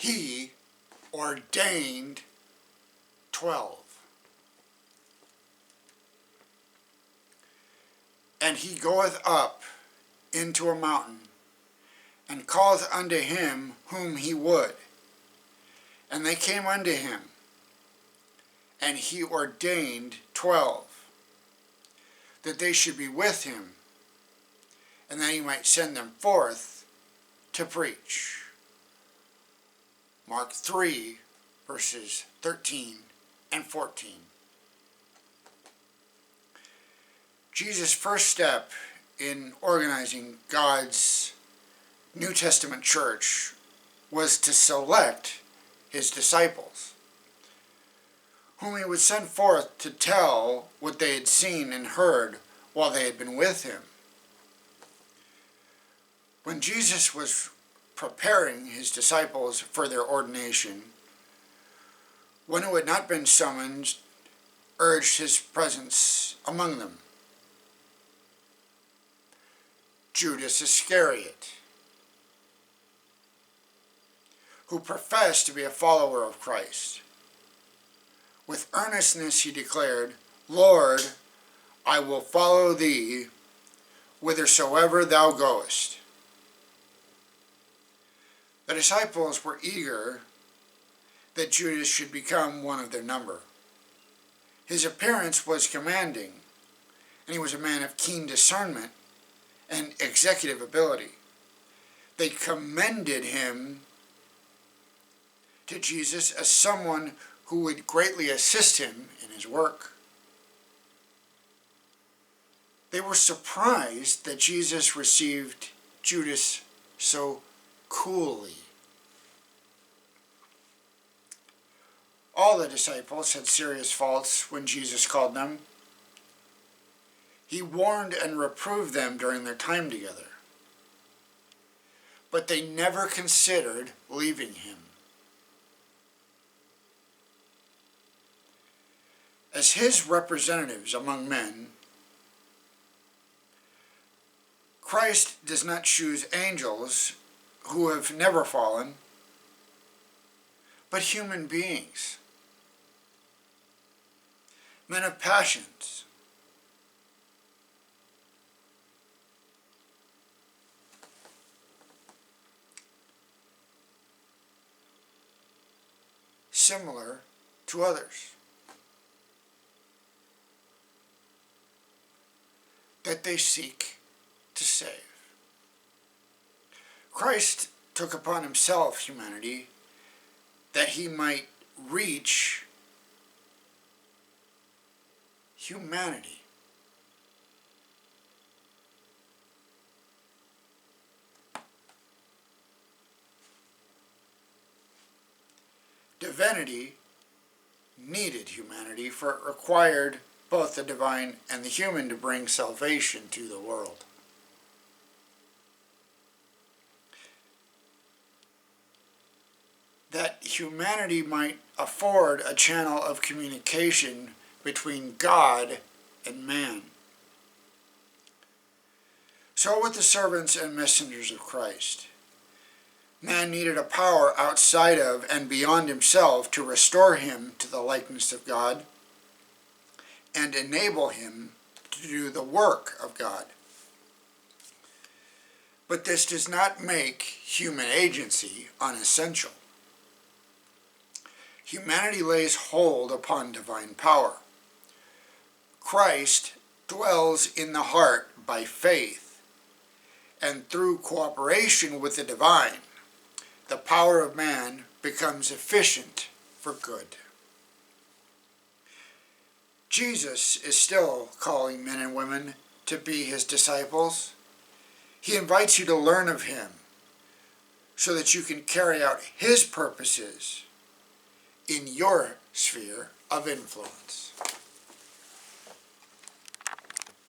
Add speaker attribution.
Speaker 1: he ordained 12. And he goeth up into a mountain, and calleth unto him whom he would. And they came unto him, and he ordained 12, that they should be with him, and that he might send them forth to preach. Mark 3, verses 13 and 14. Jesus' first step in organizing God's New Testament church was to select his disciples, whom he would send forth to tell what they had seen and heard while they had been with him. When Jesus was preparing his disciples for their ordination, one who had not been summoned urged his presence among them. Judas Iscariot, who professed to be a follower of Christ. With earnestness he declared, Lord, I will follow thee whithersoever thou goest. The disciples were eager that Judas should become one of their number. His appearance was commanding, and he was a man of keen discernment and executive ability. They commended him to Jesus as someone who would greatly assist him in his work. They were surprised that Jesus received Judas so coolly. All the disciples had serious faults when Jesus called them. He warned and reproved them during their time together, but they never considered leaving him. As his representatives among men, Christ does not choose angels who have never fallen, but human beings, men of passions, similar to others, that they seek to save. Christ took upon himself humanity that he might reach humanity. Divinity needed humanity, for it required both the divine and the human to bring salvation to the world. That humanity might afford a channel of communication between God and man. So with the servants and messengers of Christ. Man needed a power outside of and beyond himself to restore him to the likeness of God and enable him to do the work of God. But this does not make human agency unessential. Humanity lays hold upon divine power. Christ dwells in the heart by faith, and through cooperation with the divine, the power of man becomes efficient for good. Jesus is still calling men and women to be his disciples. He invites you to learn of him so that you can carry out his purposes in your sphere of influence.